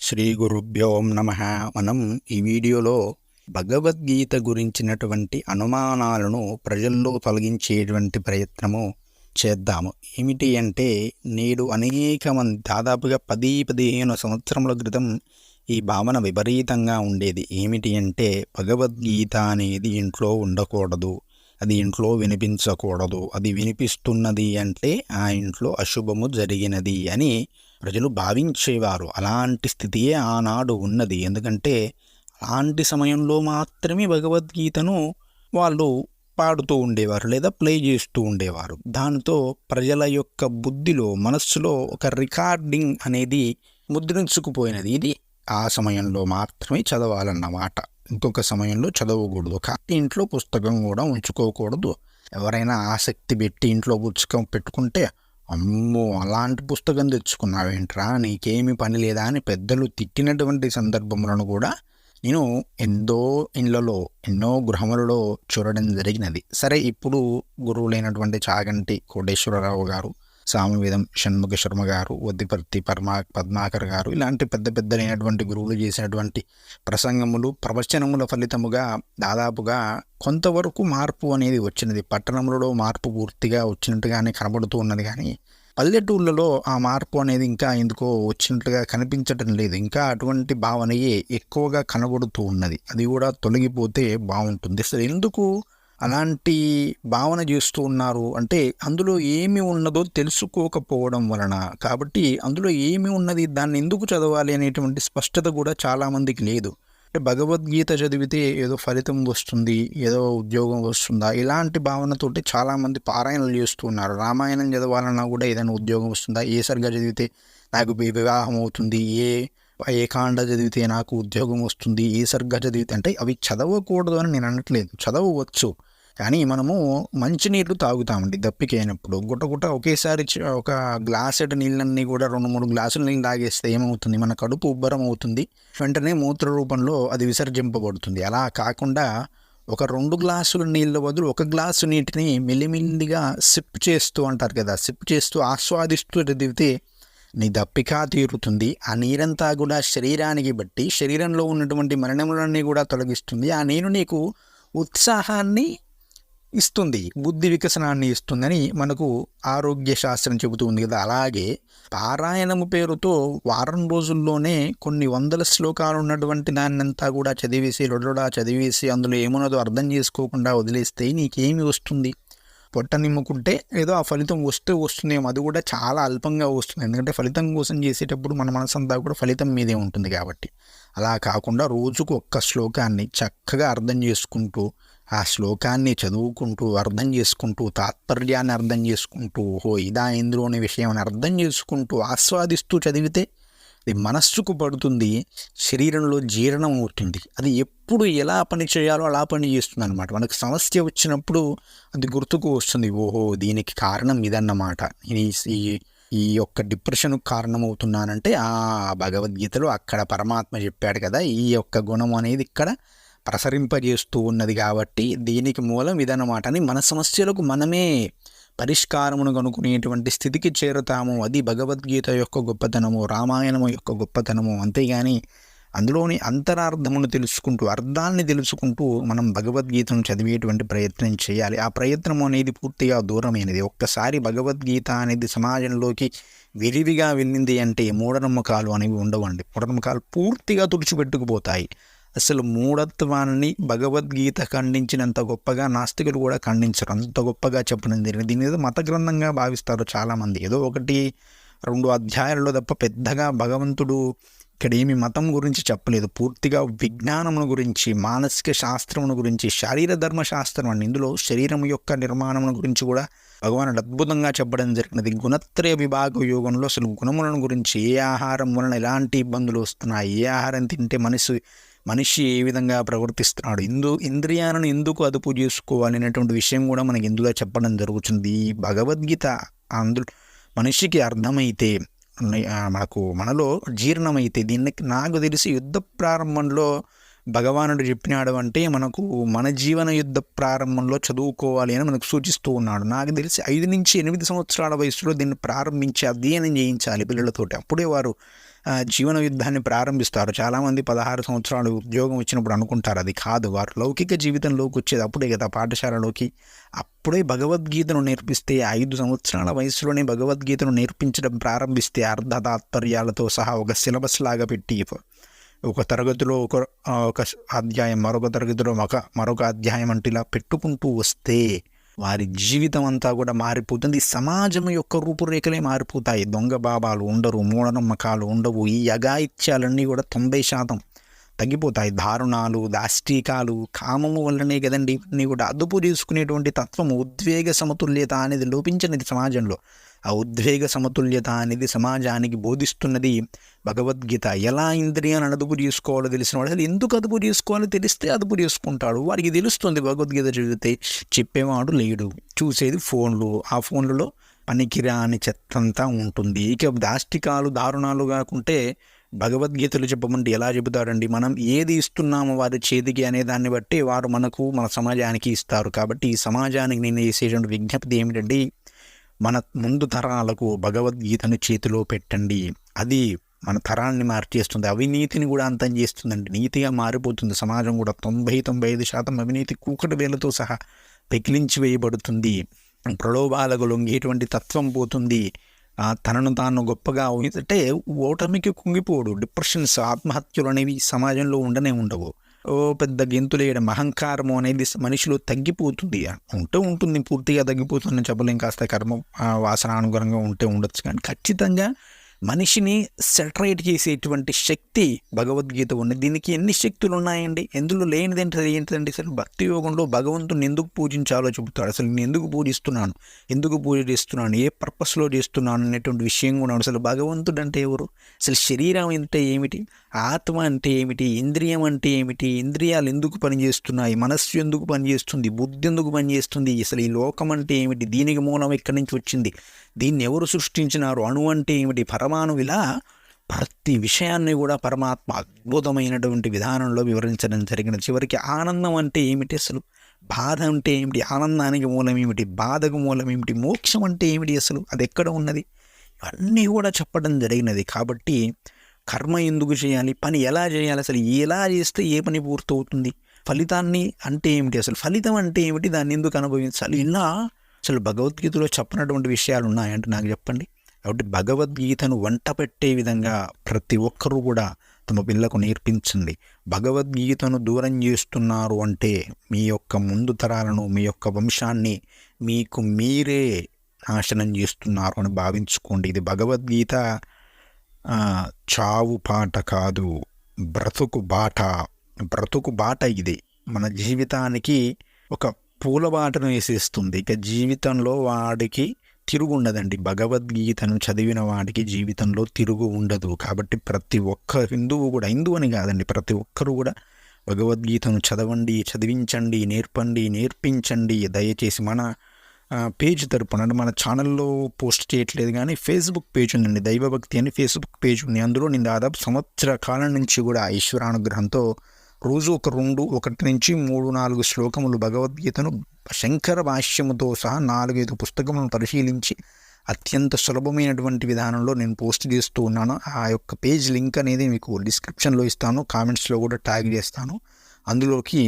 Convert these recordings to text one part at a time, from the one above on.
శ్రీ గురుభ్యో నమః. మనం ఈ వీడియోలో భగవద్గీత గురించినటువంటి అనుమానాలను ప్రజల్లో తొలగించేటువంటి ప్రయత్నము చేద్దాము. ఏమిటి అంటే, నేడు అనేక మంది దాదాపుగా 10-15 సంవత్సరముల క్రితం ఈ భావన విపరీతంగా ఉండేది. ఏమిటి అంటే, భగవద్గీత అనేది ఇంట్లో ఉండకూడదు, అది ఇంట్లో వినిపించకూడదు, అది వినిపిస్తున్నది అంటే ఆ ఇంట్లో అశుభము జరిగినది అని ప్రజలు భావించేవారు. అలాంటి స్థితియే ఆనాడు ఉన్నది. ఎందుకంటే అలాంటి సమయంలో మాత్రమే భగవద్గీతను వాళ్ళు పాడుతూ ఉండేవారు లేదా ప్లే చేస్తూ ఉండేవారు. దాంతో ప్రజల యొక్క బుద్ధిలో, మనస్సులో ఒక రికార్డింగ్ అనేది ముద్రించుకుపోయినది. ఇది ఆ సమయంలో మాత్రమే చదవాలన్నమాట, ఇంకొక సమయంలో చదవకూడదు. కానీ ఇంట్లో పుస్తకం కూడా ఉంచుకోకూడదు. ఎవరైనా ఆసక్తి పెట్టి ఇంట్లో పుస్తకం పెట్టుకుంటే, అమ్మో అలాంటి పుస్తకం తెచ్చుకున్నావేంట్రా, నీకేమి పని లేదా అని పెద్దలు తిట్టినటువంటి సందర్భములను కూడా నేను ఎన్నో గృహములలో చూడడం జరిగినది. సరే, ఇప్పుడు గురువులైనటువంటి చాగంటి కోటేశ్వరరావు గారు, సామవేదం షణ్ముఖ శర్మ గారు, వద్దిపర్తి పద్మాకర్ గారు, ఇలాంటి పెద్దలైనటువంటి గురువులు చేసినటువంటి ప్రసంగములు, ప్రవచనముల ఫలితముగా దాదాపుగా కొంతవరకు మార్పు అనేది వచ్చినది. పట్టణములలో మార్పు పూర్తిగా వచ్చినట్టుగానే కనబడుతూ ఉన్నది, కానీ పల్లెటూళ్ళలో ఆ మార్పు అనేది ఇంకా ఎందుకో వచ్చినట్లుగా కనిపించటం లేదు. ఇంకా అటువంటి భావనయే ఎక్కువగా కనబడుతూ ఉన్నది. అది కూడా తొలగిపోతే బాగుంటుంది. అసలు ఎందుకు అలాంటి భావన చేస్తూ ఉన్నారు అంటే, అందులో ఏమి ఉన్నదో తెలుసుకోకపోవడం వలన. కాబట్టి అందులో ఏమి ఉన్నది, దాన్ని ఎందుకు చదవాలి అనేటువంటి స్పష్టత కూడా చాలామందికి లేదు. అంటే భగవద్గీత చదివితే ఏదో ఫలితం వస్తుంది, ఏదో ఉద్యోగం వస్తుందా, ఇలాంటి భావనతోటి చాలామంది పారాయణలు చేస్తూ ఉన్నారు. రామాయణం చదవాలన్నా కూడా ఏదైనా ఉద్యోగం వస్తుందా, ఏ సరిగా చదివితే నాకు వివాహం అవుతుంది, ఏ కాండ చదివితే నాకు ఉద్యోగం వస్తుంది, ఏ సరిగ్గా చదివితే, అంటే అవి చదవకూడదు అని నేను అనట్లేదు, చదవవచ్చు. కానీ మనము మంచినీళ్ళు తాగుతామండి దప్పికైనప్పుడు. గుట్ట ఒకేసారి ఒక గ్లాసెడ్ నీళ్ళన్నీ కూడా 2-3 గ్లాసులు నీళ్ళు తాగేస్తే ఏమవుతుంది, మన కడుపు ఉబ్బరం అవుతుంది, వెంటనే మూత్ర రూపంలో అది విసర్జింపబడుతుంది. అలా కాకుండా ఒక 2 గ్లాసుల నీళ్ళ బదులు 1 గ్లాసు నీటిని మెల్లిమెల్లిగా సిప్ చేస్తూ అంటారు కదా, సిప్ చేస్తూ ఆస్వాదిస్తూ చదివితే నీ దప్పిక తీరుతుంది. ఆ నీరంతా కూడా శరీరానికి బట్టి శరీరంలో ఉన్నటువంటి మలినములన్నీ కూడా తొలగిస్తుంది. ఆ నీరు నీకు ఉత్సాహాన్ని ఇస్తుంది, బుద్ధి వికసనాన్ని ఇస్తుందని మనకు ఆరోగ్య శాస్త్రం చెబుతుంది కదా. అలాగే పారాయణము పేరుతో వారం రోజుల్లోనే కొన్ని వందల శ్లోకాలు ఉన్నటువంటి దాన్నంతా కూడా చదివేసి అందులో ఏమున్నదో అర్థం చేసుకోకుండా వదిలేస్తే నీకేమి వస్తుంది? పొట్ట నిమ్ముకుంటే ఏదో ఆ ఫలితం వస్తుందేమో, అది కూడా చాలా అల్పంగా వస్తుంది. ఎందుకంటే ఫలితం కోసం చేసేటప్పుడు మన మనసంతా కూడా ఫలితం మీదే ఉంటుంది కాబట్టి. అలా కాకుండా రోజుకు ఒక్క శ్లోకాన్ని చక్కగా అర్థం చేసుకుంటూ, ఆ శ్లోకాన్ని చదువుకుంటూ, అర్థం చేసుకుంటూ, తాత్పర్యాన్ని అర్థం చేసుకుంటూ, ఓహో ఇదా ఇందులోని విషయం అని అర్థం చేసుకుంటూ ఆస్వాదిస్తూ చదివితే అది మనస్సుకు పడుతుంది, శరీరంలో జీర్ణం అవుతుంది. అది ఎప్పుడు ఎలా పని చేయాలో అలా పని చేస్తుంది అనమాట. మనకు సమస్య వచ్చినప్పుడు అది గుర్తుకు వస్తుంది, ఓహో దీనికి కారణం ఇదన్నమాట, ఈ యొక్క డిప్రెషన్కు కారణమవుతున్నానంటే ఆ భగవద్గీతలో అక్కడ పరమాత్మ చెప్పాడు కదా, ఈ యొక్క గుణం అనేది ఇక్కడ ప్రసరింపజేస్తూ ఉన్నది కాబట్టి దీనికి మూలం ఇదన్నమాట అని మన సమస్యలకు మనమే పరిష్కారమును కనుక్కునేటువంటి స్థితికి చేరుతాము. అది భగవద్గీత యొక్క గొప్పతనము, రామాయణము యొక్క గొప్పతనము. అంతేగాని అందులోని అంతరార్థమును తెలుసుకుంటూ, అర్థాన్ని తెలుసుకుంటూ మనం భగవద్గీతను చదివేటువంటి ప్రయత్నం చేయాలి. ఆ ప్రయత్నం అనేది పూర్తిగా దూరమైనది. ఒక్కసారి భగవద్గీత అనేది సమాజంలోకి విరివిగా వెళ్ళింది అంటే మూఢనమ్మకాలు అనేవి ఉండవండి. మూఢనమ్మకాలు పూర్తిగా తుడిచిపెట్టుకుపోతాయి. అసలు మూఢత్వాన్ని భగవద్గీత ఖండించినంత గొప్పగా నాస్తికులు కూడా ఖండించరు, అంత గొప్పగా చెప్పడం జరిగింది. దీని ఏదో మత గ్రంథంగా భావిస్తారు చాలామంది. ఏదో 1-2 అధ్యాయాలలో తప్ప పెద్దగా భగవంతుడు ఇక్కడ ఏమి మతం గురించి చెప్పలేదు. పూర్తిగా విజ్ఞానమును గురించి, మానసిక శాస్త్రమును గురించి, శారీర ధర్మశాస్త్రం అండి. ఇందులో శరీరం యొక్క నిర్మాణమును గురించి కూడా భగవానుడు అద్భుతంగా చెప్పడం జరిగినది. గుణత్రయ విభాగ యోగంలో అసలు గుణములను గురించి, ఏ ఆహారం వలన ఎలాంటి ఇబ్బందులు వస్తున్నాయి, ఏ ఆహారం తింటే మనిషి ఏ విధంగా ప్రవర్తిస్తున్నాడు, ఇంద్రియాలను ఎందుకు అదుపు చేసుకోవాలి అనేటువంటి విషయం కూడా మనకి ఇందులో చెప్పడం జరుగుతుంది. ఈ భగవద్గీత అందులో మనిషికి అర్థమైతే, మనలో జీర్ణమైతే, దీనికి నాకు తెలిసి యుద్ధ ప్రారంభంలో భగవానుడు చెప్పినాడు అంటే మన జీవన యుద్ధ ప్రారంభంలో చదువుకోవాలి అని మనకు సూచిస్తూ ఉన్నాడు. నాకు తెలిసి 5 నుంచి 8 సంవత్సరాల వయసులో దీన్ని ప్రారంభించి అధ్యయనం చేయించాలి పిల్లలతోటి. అప్పుడే వారు జీవన యుద్ధాన్ని ప్రారంభిస్తారు. చాలామంది 16 సంవత్సరాలు ఉద్యోగం వచ్చినప్పుడు అనుకుంటారు, అది కాదు. వారు లౌకిక జీవితంలోకి వచ్చేది అప్పుడే కదా, పాఠశాలలోకి. అప్పుడే భగవద్గీతను నేర్పిస్తే, 5 సంవత్సరాల వయసులోనే భగవద్గీతను నేర్పించడం ప్రారంభిస్తే, అర్ధ తాత్పర్యాలతో సహా ఒక సిలబస్ లాగా పెట్టి, ఒక తరగతిలో ఒక అధ్యాయం, మరొక తరగతిలో మరొక అధ్యాయం అంటే ఇలా పెట్టుకుంటూ వస్తే వారి జీవితం అంతా కూడా మారిపోతుంది. సమాజం యొక్క రూపురేఖలే మారిపోతాయి. దొంగ బాబాలు ఉండరు, మూఢనమ్మకాలు ఉండవు. ఈ అఘాయిత్యాలన్నీ కూడా 90% తగ్గిపోతాయి. దారుణాలు, దాష్టీకాలు, కామము వల్లనే కదండి ఇవన్నీ కూడా. అదుపు చేసుకునేటువంటి తత్వం, ఉద్వేగ సమతుల్యత అనేది లోపించినది సమాజంలో. ఆ ఉద్వేగ సమతుల్యత అనేది సమాజానికి బోధిస్తున్నది భగవద్గీత. ఎలా ఇంద్రియాలను అదుపు చేసుకోవాలో తెలిసిన వాడు అసలు ఎందుకు అదుపు చేసుకోవాలో తెలిస్తే అదుపు చేసుకుంటాడు. వాడికి తెలుస్తుంది భగవద్గీత చదివితే. చెప్పేవాడు లేడు, చూసేది ఫోన్లు. ఆ ఫోన్లలో పనికిరాని చెత్తంతా ఉంటుంది. ఇక దాష్టికాలు, దారుణాలు కాకుంటే భగవద్గీతలు చెప్పమంటే ఎలా చెబుతారండి? మనం ఏది ఇస్తున్నామో వారి చేతికి అనే దాన్ని బట్టి వారు మనకు, మన సమాజానికి ఇస్తారు. కాబట్టి ఈ సమాజానికి నేను చేసేటువంటి విజ్ఞప్తి ఏమిటంటే, మన ముందు తరాలకు భగవద్గీతను చేతిలో పెట్టండి. అది మన తరాన్ని మార్చేస్తుంది. అవినీతిని కూడా అంతం చేస్తుందండి. నీతిగా మారిపోతుంది సమాజం కూడా. 90-95% అవినీతి కూకటి వేలతో సహా పెకిలించి వేయబడుతుంది. ప్రలోభాలకు లొంగేటువంటి తత్వం పోతుంది. తనను తాను గొప్పగా అంటే ఓటమికి కుంగిపోడు. డిప్రెషన్స్, ఆత్మహత్యలు అనేవి సమాజంలో ఉండవు. పెద్ద గెంతులేయడం, అహంకారము అనేది మనిషిలో తగ్గిపోతుంది. ఉంటుంది, పూర్తిగా తగ్గిపోతుందని చెప్పలేం. కాస్త కర్మ వాసనానుగుణంగా ఉండొచ్చు. కానీ ఖచ్చితంగా మనిషిని సెటరేట్ చేసేటువంటి శక్తి భగవద్గీత ఉంది. దీనికి ఎన్ని శక్తులు ఉన్నాయండి? ఎందులో లేనిదేంటి ఏంటంటే, అసలు భక్తి యోగంలో భగవంతుని ఎందుకు పూజించాలో చెబుతాడు. అసలు నేను ఎందుకు పూజిస్తున్నాను, ఎందుకు పూజ చేస్తున్నాను, ఏ పర్పస్లో చేస్తున్నాను అనేటువంటి విషయం కూడా. అసలు భగవంతుడు అంటే ఎవరు? అసలు శరీరం అంటే ఏమిటి, ఆత్మ అంటే ఏమిటి, ఇంద్రియం అంటే ఏమిటి, ఇంద్రియాలు ఎందుకు పనిచేస్తున్నాయి, మనస్సు ఎందుకు పనిచేస్తుంది, బుద్ధి ఎందుకు పనిచేస్తుంది, అసలు ఈ లోకం అంటే ఏమిటి, దీనికి మూలం ఎక్కడి నుంచి వచ్చింది, దీన్ని ఎవరు సృష్టించినారు, అణు అంటే ఏమిటి, పరమాణు, ఇలా ప్రతి విషయాన్ని కూడా పరమాత్మ అద్భుతమైనటువంటి విధానంలో వివరించడం జరిగినది. చివరికి ఆనందం అంటే ఏమిటి, అసలు బాధ అంటే ఏమిటి, ఆనందానికి మూలం ఏమిటి, బాధకు మూలం ఏమిటి, మోక్షం అంటే ఏమిటి, అసలు అది ఎక్కడ ఉన్నది, ఇవన్నీ కూడా చెప్పడం జరిగినది. కాబట్టి కర్మ ఎందుకు చేయాలి, పని ఎలా చేయాలి, అసలు ఎలా చేస్తే ఏ పని పూర్తవుతుంది, ఫలితాన్ని అంటే ఏమిటి, అసలు ఫలితం అంటే ఏమిటి, దాన్ని ఎందుకు అనుభవించాలి, ఇలా అసలు భగవద్గీతలో చెప్పినటువంటి విషయాలు ఉన్నాయంటే నాకు చెప్పండి. కాబట్టి భగవద్గీతను వంట పెట్టే విధంగా ప్రతి ఒక్కరూ కూడా తమ పిల్లకు నేర్పించండి. భగవద్గీతను దూరం చేస్తున్నారు అంటే మీ యొక్క ముందు తరాలను, మీ యొక్క వంశాన్ని మీకు మీరే నాశనం చేస్తున్నారు అని భావించుకోండి. ఇది భగవద్గీత చావు పాట కాదు, బ్రతుకు బాట ఇది. మన జీవితానికి ఒక పూలబాటను వేసేస్తుంది. ఇక జీవితంలో వాడికి తిరుగు ఉండదండి. భగవద్గీతను చదివిన వాడికి జీవితంలో తిరుగు ఉండదు. కాబట్టి ప్రతి ఒక్క హిందువు కూడా, హిందువు అని కాదండి, ప్రతి ఒక్కరూ కూడా భగవద్గీతను చదవండి, చదివించండి, నేర్పించండి. దయచేసి మన పేజ్ తరపున, అంటే మన ఛానల్లో పోస్ట్ చేయట్లేదు కానీ ఫేస్బుక్ పేజ్ ఉందండి, దైవభక్తి అని ఫేస్బుక్ పేజ్ ఉంది. అందులో నేను దాదాపు సంవత్సర కాలం నుంచి కూడా ఈశ్వరానుగ్రహంతో రోజు 1 నుంచి 3-4 శ్లోకములు భగవద్గీతను శంకర భాష్యముతో సహా 4-5 పుస్తకములను పరిశీలించి అత్యంత సులభమైనటువంటి విధానంలో నేను పోస్ట్ చేస్తూ ఉన్నాను. ఆ యొక్క పేజ్ లింక్ అనేది మీకు డిస్క్రిప్షన్లో ఇస్తాను, కామెంట్స్లో కూడా ట్యాగ్ చేస్తాను. అందులోకి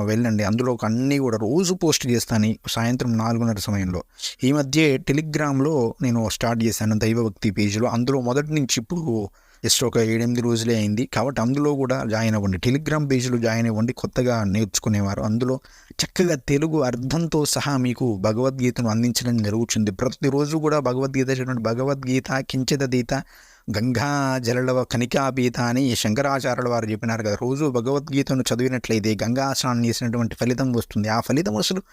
వెళ్ళండి. అందులోకి అన్నీ కూడా రోజు పోస్ట్ చేస్తాను సాయంత్రం 4:30 సమయంలో. ఈ మధ్య టెలిగ్రామ్లో నేను స్టార్ట్ చేశాను దైవభక్తి పేజ్లో. అందులో మొదటి నుంచి ఇప్పుడు జస్ట్ ఒక 7-8 రోజులే అయింది. కాబట్టి అందులో కూడా జాయిన్ అవ్వండి, టెలిగ్రామ్ పేజ్లో జాయిన్ అవ్వండి. కొత్తగా నేర్చుకునేవారు అందులో చక్కగా తెలుగు అర్థంతో సహా మీకు భగవద్గీతను అందించడం జరుగుతుంది. ప్రతిరోజు కూడా భగవద్గీత కించిదీత గంగా జలవ కనికాపీత అని శంకరాచార్యుల వారు చెప్పినారు కదా. రోజు భగవద్గీతను చదివినట్లయితే గంగా స్నానం చేసినటువంటి ఫలితం వస్తుంది. ఆ ఫలితం అసలు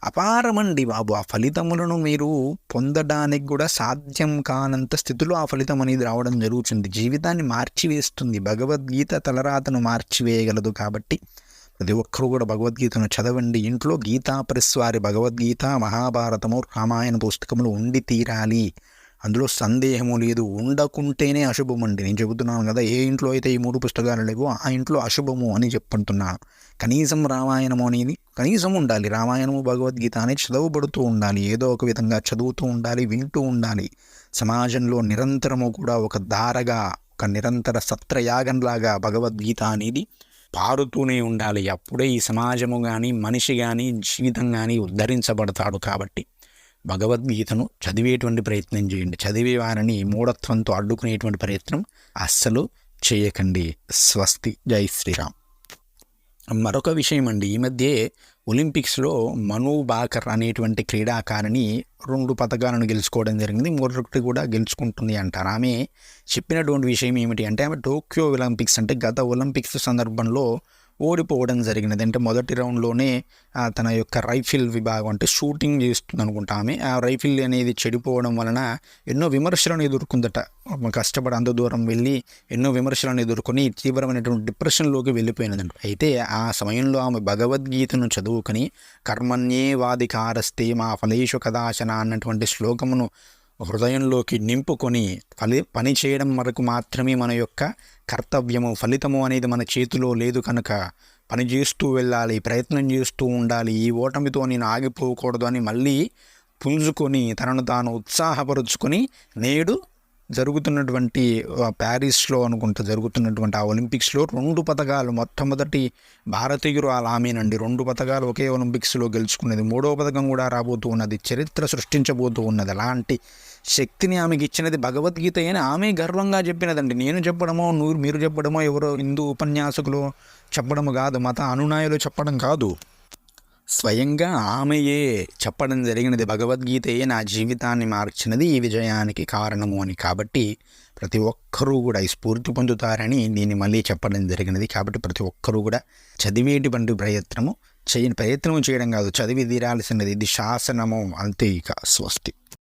అపారమండి బాబు. ఆ ఫలితములను మీరు పొందడానికి కూడా సాధ్యం కానంత స్థితిలో ఆ ఫలితం అనేది రావడం జరుగుతుంది. జీవితాన్ని మార్చివేస్తుంది. భగవద్గీత తలరాతను మార్చివేయగలదు. కాబట్టి ప్రతి ఒక్కరూ కూడా భగవద్గీతను చదవండి. ఇంట్లో గీతా ప్రెస్ వారి భగవద్గీత, మహాభారతము, రామాయణ పుస్తకములు ఉండి తీరాలి. అందులో సందేహము లేదు. ఉండకుంటేనే అశుభం అండి. నేను చెబుతున్నాను కదా, ఏ ఇంట్లో అయితే ఈ 3 పుస్తకాలు లేవో ఆ ఇంట్లో అశుభము అని చెప్పుకుంటున్నాను. కనీసం రామాయణము అనేది కనీసం ఉండాలి. రామాయణము, భగవద్గీత అనేది చదవబడుతూ ఉండాలి. ఏదో ఒక విధంగా చదువుతూ ఉండాలి, వింటూ ఉండాలి. సమాజంలో నిరంతరము కూడా ఒక ధారగా, ఒక నిరంతర సత్రయాగంలాగా భగవద్గీత అనేది పారుతూనే ఉండాలి. అప్పుడే ఈ సమాజము కానీ మనిషి కానీ జీవితం కానీ ఉద్ధరించబడతాడు. కాబట్టి భగవద్గీతను చదివేటువంటి ప్రయత్నం చేయండి. చదివే వారిని మూఢత్వంతో అడ్డుకునేటువంటి ప్రయత్నం అస్సలు చేయకండి. స్వస్తి. జై శ్రీరామ్. మరొక విషయం అండి, ఈ మధ్య ఒలింపిక్స్లో మను బాకర్ అనేటువంటి క్రీడాకారిణి 2 పథకాలను గెలుచుకోవడం జరిగింది. మరొకటి కూడా గెలుచుకుంటుంది అంటారు. ఆమె చెప్పినటువంటి విషయం ఏమిటి అంటే, ఆమె టోక్యో ఒలింపిక్స్ అంటే గత ఒలింపిక్స్ సందర్భంలో ఓడిపోవడం జరిగినది. అంటే మొదటి రౌండ్లోనే తన యొక్క రైఫిల్ విభాగం అంటే షూటింగ్ చేస్తుంది అనుకుంటా. ఆ రైఫిల్ అనేది చెడిపోవడం వలన ఎన్నో విమర్శలను ఎదుర్కొందట. కష్టపడి అంత దూరం వెళ్ళి ఎన్నో విమర్శలను ఎదుర్కొని తీవ్రమైనటువంటి డిప్రెషన్లోకి వెళ్ళిపోయినదంట. అయితే ఆ సమయంలో ఆమె భగవద్గీతను చదువుకొని కర్మణ్యేవాధికారస్తే మా ఫలేషు కదాచన అన్నటువంటి శ్లోకమును హృదయంలోకి నింపుకొని పని చేయడం వరకు మాత్రమే మన యొక్క కర్తవ్యము, ఫలితము అనేది మన చేతిలో లేదు కనుక పని చేస్తూ వెళ్ళాలి, ప్రయత్నం చేస్తూ ఉండాలి. ఈ ఓటమితో నేను ఆగిపోకూడదు అని మళ్ళీ పుంజుకొని తనను తాను ఉత్సాహపరుచుకొని నేడు జరుగుతున్నటువంటి ప్యారిస్లో అనుకుంటూ జరుగుతున్నటువంటి ఆ ఒలింపిక్స్లో 2 పథకాలు, మొట్టమొదటి భారతీయులు ఆమెనండి. 2 పథకాలు ఒకే ఒలింపిక్స్లో గెలుచుకున్నది. 3వ పథకం కూడా రాబోతూ ఉన్నది. చరిత్ర సృష్టించబోతూ ఉన్నది. అలాంటి శక్తిని ఆమెకి ఇచ్చినది భగవద్గీత అని ఆమె గర్వంగా చెప్పినదండి. నేను చెప్పడమో మీరు చెప్పడమో ఎవరో హిందూ ఉపన్యాసకులు చెప్పడము కాదు, మత అనునాయులు చెప్పడం కాదు, స్వయంగా ఆమెయే చెప్పడం జరిగినది. భగవద్గీతయే నా జీవితాన్ని మార్చినది, ఈ విజయానికి కారణము అని. కాబట్టి ప్రతి ఒక్కరూ కూడా ఈ స్ఫూర్తి పొందుతారని దీన్ని మళ్ళీ చెప్పడం జరిగినది. కాబట్టి ప్రతి ఒక్కరూ కూడా చదివేటువంటి ప్రయత్నం చేయడం కాదు, చదివి తీరాల్సినది. ఇది శాసనము అంతే. ఇక స్వస్తి.